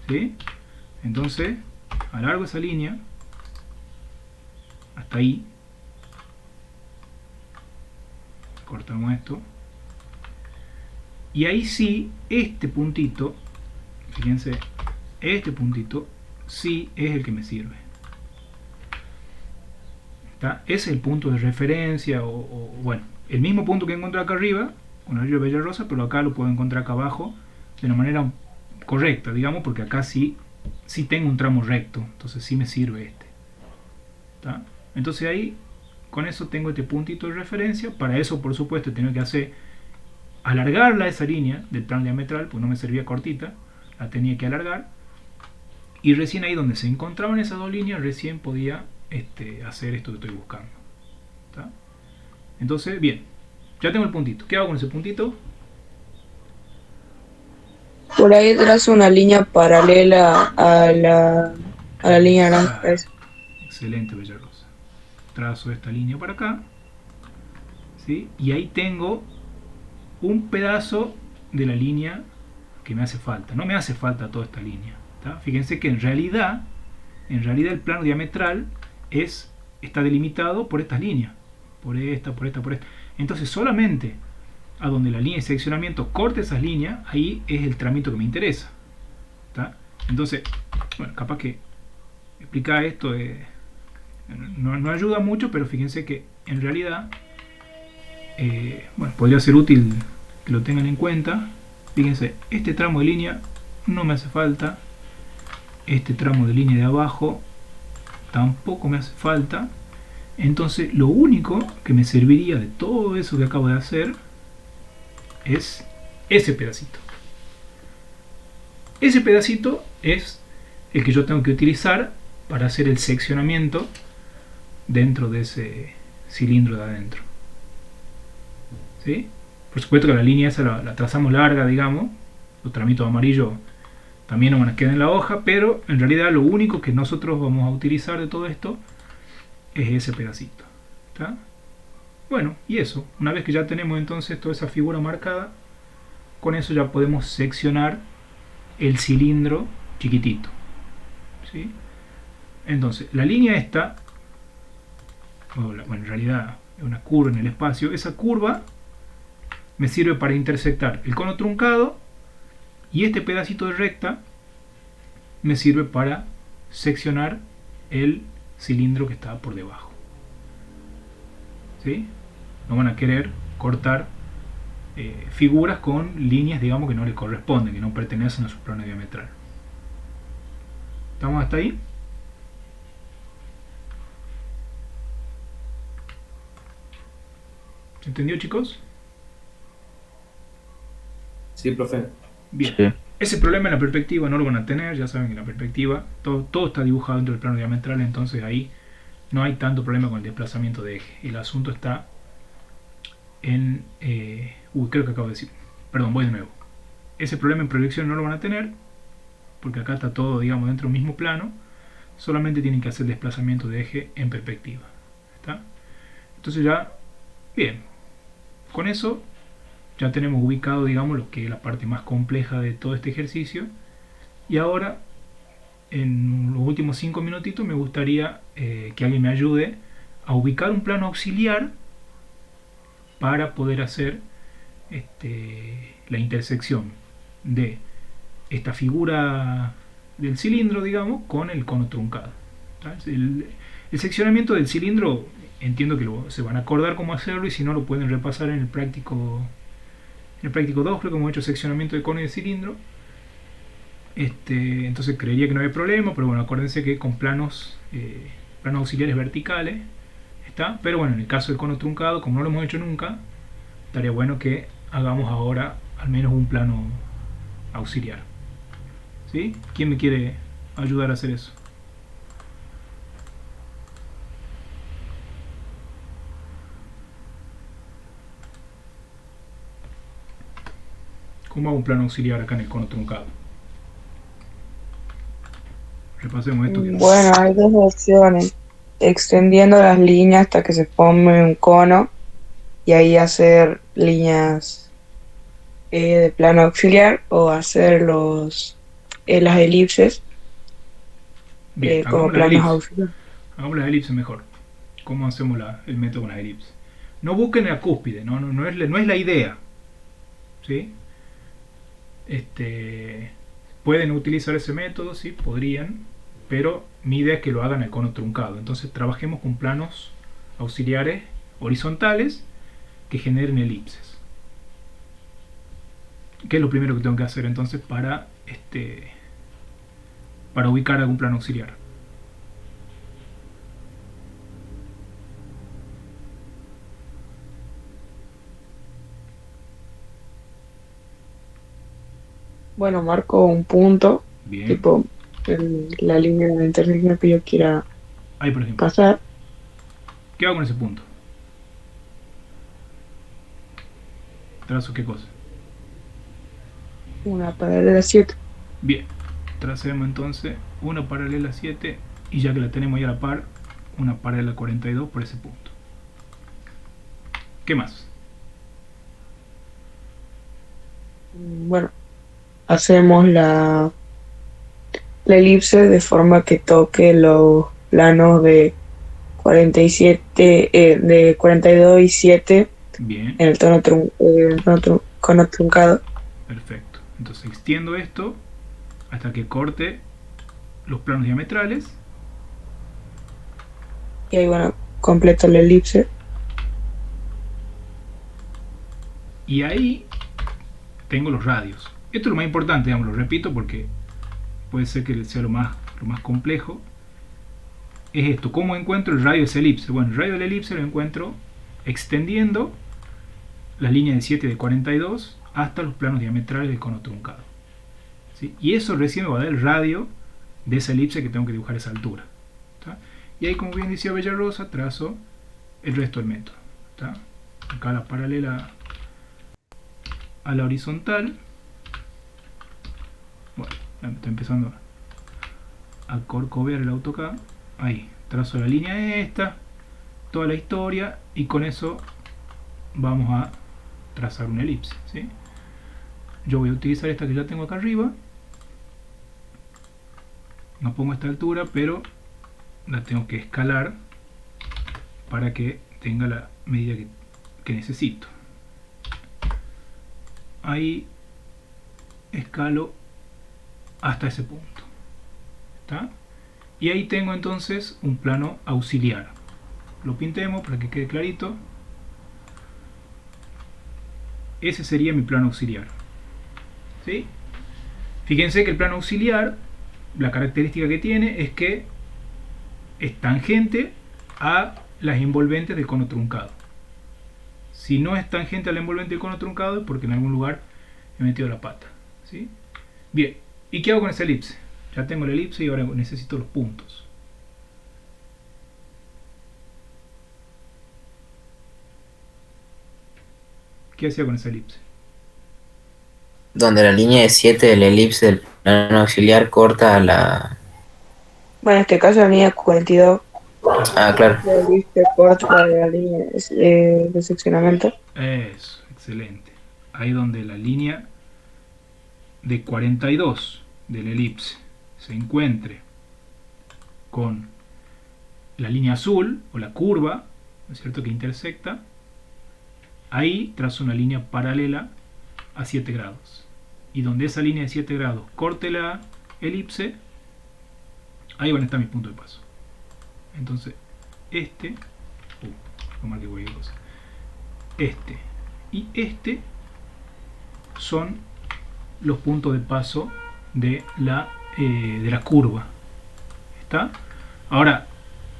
¿Sí? Entonces, alargo esa línea hasta ahí. Cortamos esto. Y ahí sí, este puntito, fíjense, este puntito sí es el que me sirve. ¿Está? Ese es el punto de referencia, bueno, el mismo punto que encontré acá arriba, con el río Bellarrosa, pero acá lo puedo encontrar acá abajo de una manera correcta, digamos, porque acá sí tengo un tramo recto, entonces sí me sirve este. ¿Está? Entonces ahí, con eso tengo este puntito de referencia. Para eso, por supuesto, tengo que hacer alargarla esa línea del plano diametral, pues no me servía cortita, la tenía que alargar, y recién ahí donde se encontraban esas dos líneas, recién podía hacer esto que estoy buscando. ¿Está? Entonces, bien, ya tengo el puntito. ¿Qué hago con ese puntito? por ahí trazo una línea paralela a la línea naranja. Excelente, Bellarrosa. Trazo esta línea para acá, ¿sí? Y ahí tengo un pedazo de la línea que me hace falta. No me hace falta toda esta línea. ¿Está? Fíjense que en realidad el plano diametral está delimitado por estas líneas. Por esta, por esta, por esta. Entonces solamente a donde la línea de seccionamiento corte esas líneas, ahí es el tramito que me interesa. ¿Está? Entonces, bueno, capaz que explicar esto no ayuda mucho, pero fíjense que en realidad bueno, podría ser útil que lo tengan en cuenta. Fíjense, este tramo de línea no me hace falta, este tramo de línea de abajo tampoco me hace falta. Entonces lo único que me serviría de todo eso que acabo de hacer es ese pedacito. Ese pedacito es el que yo tengo que utilizar para hacer el seccionamiento dentro de ese cilindro de adentro. ¿Sí? Por supuesto que la línea esa la trazamos larga, digamos. Los tramitos amarillos también no van a quedar en la hoja, pero en realidad lo único que nosotros vamos a utilizar de todo esto es ese pedacito. ¿Está? Bueno, y eso, una vez que ya tenemos entonces toda esa figura marcada, con eso ya podemos seccionar el cilindro chiquitito. ¿Sí? Entonces, la línea esta, bueno, en realidad es una curva en el espacio, esa curva me sirve para intersectar el cono truncado, y este pedacito de recta me sirve para seccionar el cilindro que está por debajo. ¿Sí? No van a querer cortar figuras con líneas, digamos, que no les corresponden, que no pertenecen a su plano diametral. ¿Estamos hasta ahí? ¿Se entendió, chicos? Sí, profe. Bien. Sí. Ese problema en la perspectiva no lo van a tener, ya saben que en la perspectiva todo está dibujado dentro del plano diametral, entonces ahí no hay tanto problema con el desplazamiento de eje. El asunto está en... creo que acabo de decir. Perdón, voy de nuevo. Ese problema en proyección no lo van a tener, porque acá está todo, digamos, dentro del mismo plano. Solamente tienen que hacer desplazamiento de eje en perspectiva. ¿Está? Entonces ya, bien. Con eso ya tenemos ubicado, digamos, lo que es la parte más compleja de todo este ejercicio. Y ahora, en los últimos 5 minutitos, me gustaría que alguien me ayude a ubicar un plano auxiliar para poder hacer la intersección de esta figura del cilindro, digamos, con el cono truncado. El seccionamiento del cilindro, entiendo que se van a acordar cómo hacerlo, y si no lo pueden repasar en el práctico 2, creo que hemos hecho seccionamiento de cono y de cilindro. Entonces creería que no hay problema, pero bueno, acuérdense que con planos auxiliares verticales está. Pero bueno, en el caso del cono truncado, como no lo hemos hecho nunca, estaría bueno que hagamos ahora al menos un plano auxiliar. ¿Sí? ¿Quién me quiere ayudar a hacer eso? ¿Cómo hago un plano auxiliar acá en el cono truncado? Repasemos esto. Bueno, hay dos opciones. Extendiendo las líneas hasta que se forme un cono y ahí hacer líneas de plano auxiliar, o hacer las elipses Bien, como hagamos las planos elipses. auxiliares. Hagamos las elipses mejor. ¿Cómo hacemos el método con las elipses? No busquen la cúspide, no es la idea. ¿Sí? Pueden utilizar ese método, sí, podrían, pero mi idea es que lo hagan al cono truncado. Entonces trabajemos con planos auxiliares horizontales que generen elipses. ¿Qué es lo primero que tengo que hacer entonces para ubicar algún plano auxiliar? Bueno, marco un punto, Bien. tipo la línea de intersección que yo quiera Ahí, por ejemplo. pasar. ¿Qué hago con ese punto? ¿Trazo qué cosa? Una paralela 7. Bien. Tracemos entonces una paralela 7, y ya que la tenemos ahí a la par, una paralela 42 por ese punto. ¿Qué más? Bueno, hacemos la elipse de forma que toque los planos de 47, de 42 y 7 Bien. en el cono truncado. Perfecto. Entonces extiendo esto hasta que corte los planos diametrales. Y ahí, bueno, completo la elipse. Y ahí tengo los radios. Esto es lo más importante, digamos, lo repito porque puede ser que sea lo más complejo. Es esto: ¿cómo encuentro el radio de esa elipse? Bueno, el radio de la elipse lo encuentro extendiendo la línea de 7 de 42 hasta los planos diametrales del cono truncado. ¿Sí? Y eso recién me va a dar el radio de esa elipse que tengo que dibujar a esa altura. ¿Tá? Y ahí, como bien decía Bellarrosa, trazo el resto del método. ¿Tá? Acá la paralela a la horizontal. Bueno, ya me está empezando a corcovear el AutoCAD. Ahí, trazo la línea esta, toda la historia, y con eso vamos a trazar una elipse. ¿Sí? Yo voy a utilizar esta que ya tengo acá arriba. No pongo a esta altura, pero la tengo que escalar para que tenga la medida que necesito. Ahí escalo hasta ese punto. ¿Está? Y ahí tengo entonces un plano auxiliar. Lo pintemos para que quede clarito. Ese sería mi plano auxiliar. ¿Sí? Fíjense que el plano auxiliar, la característica que tiene es que es tangente a las envolventes del cono truncado. Si no es tangente al envolvente del cono truncado es porque en algún lugar he metido la pata, ¿sí? Bien, ¿y qué hago con esa elipse? Ya tengo la elipse y ahora necesito los puntos. ¿Qué hacía con esa elipse? Donde la línea de 7 de la elipse del plano auxiliar corta la... Bueno, en este caso la línea 42 Ah, claro. la elipse corta la línea de seccionamiento. Eso, excelente. Ahí donde la línea de 42 de la elipse se encuentre con la línea azul o la curva, ¿no es cierto?, que intersecta, ahí trazo una línea paralela a 7 grados. Y donde esa línea de 7 grados corte la elipse, ahí van a estar mis puntos de paso. Entonces, lo marqué cualquier cosa. Este y este son los puntos de paso de la curva. ¿Está? Ahora,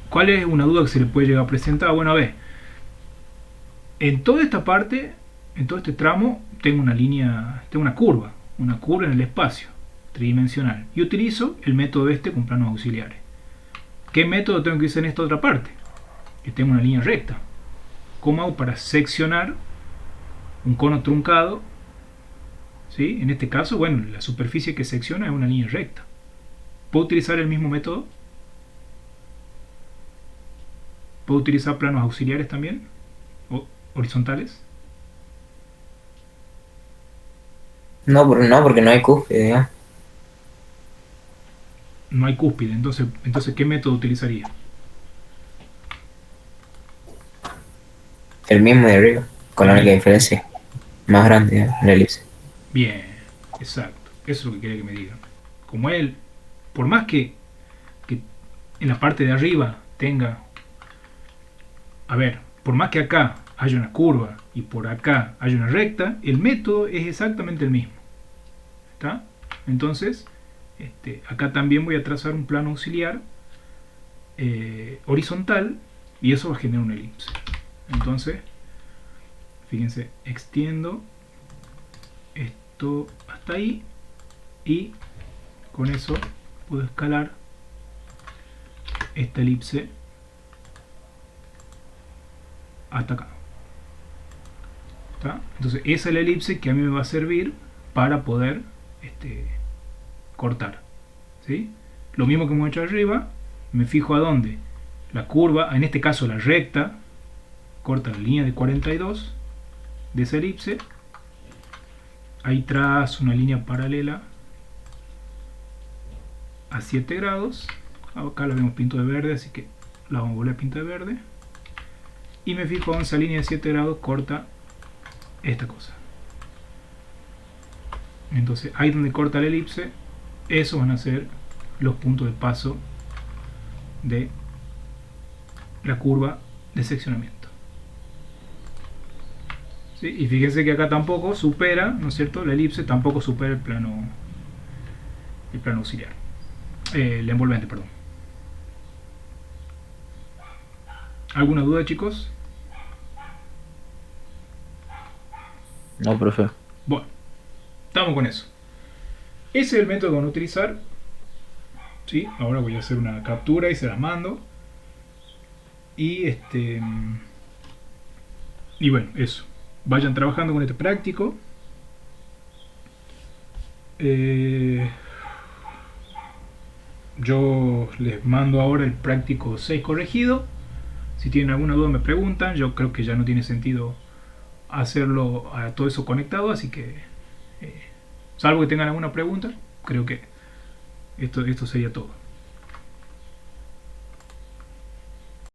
¿cuál es una duda que se le puede llegar a presentar? Bueno, a ver, en toda esta parte, en todo este tramo, tengo una línea, tengo una curva en el espacio tridimensional y utilizo el método con planos auxiliares. ¿Qué método tengo que usar en esta otra parte? Que tengo una línea recta. ¿Cómo hago para seccionar un cono truncado? ¿Sí? En este caso, bueno, la superficie que secciona es una línea recta. ¿Puedo utilizar el mismo método? ¿Puedo utilizar planos auxiliares también? ¿O horizontales? No, porque no hay cúspide, ¿ya? No hay cúspide, entonces ¿qué método utilizaría? El mismo de arriba, con la única diferencia más grande, ¿ya? La elipse. Bien, exacto. Eso es lo que quería que me digan. Como él, por más que en la parte de arriba tenga... A ver, por más que acá haya una curva y por acá haya una recta, el método es exactamente el mismo. ¿Está? Entonces, acá también voy a trazar un plano auxiliar horizontal y eso va a generar una elipse. Entonces, fíjense, extiendo esto hasta ahí y con eso puedo escalar esta elipse hasta acá. ¿Está? Entonces esa es la elipse que a mí me va a servir para poder cortar, ¿sí? Lo mismo que hemos hecho arriba, me fijo a dónde la curva, en este caso la recta, corta la línea de 42 de esa elipse. Ahí trazo una línea paralela a 7 grados. Acá la vemos pinto de verde, así que la vamos a volver a pintar de verde. Y me fijo en esa línea de 7 grados corta esta cosa. Entonces ahí donde corta la elipse, esos van a ser los puntos de paso de la curva de seccionamiento. ¿Sí? Y fíjense que acá tampoco supera, ¿no es cierto? La elipse tampoco supera el plano auxiliar. El envolvente, perdón. ¿Alguna duda, chicos? No, profe. Bueno, estamos con eso. Ese es el método que van a utilizar. ¿Sí? Ahora voy a hacer una captura y se las mando. Y y bueno, eso. Vayan trabajando con este práctico. Yo les mando ahora el práctico 6 corregido. Si tienen alguna duda me preguntan. Yo creo que ya no tiene sentido hacerlo a todo eso conectado, así que salvo que tengan alguna pregunta, creo que esto sería todo.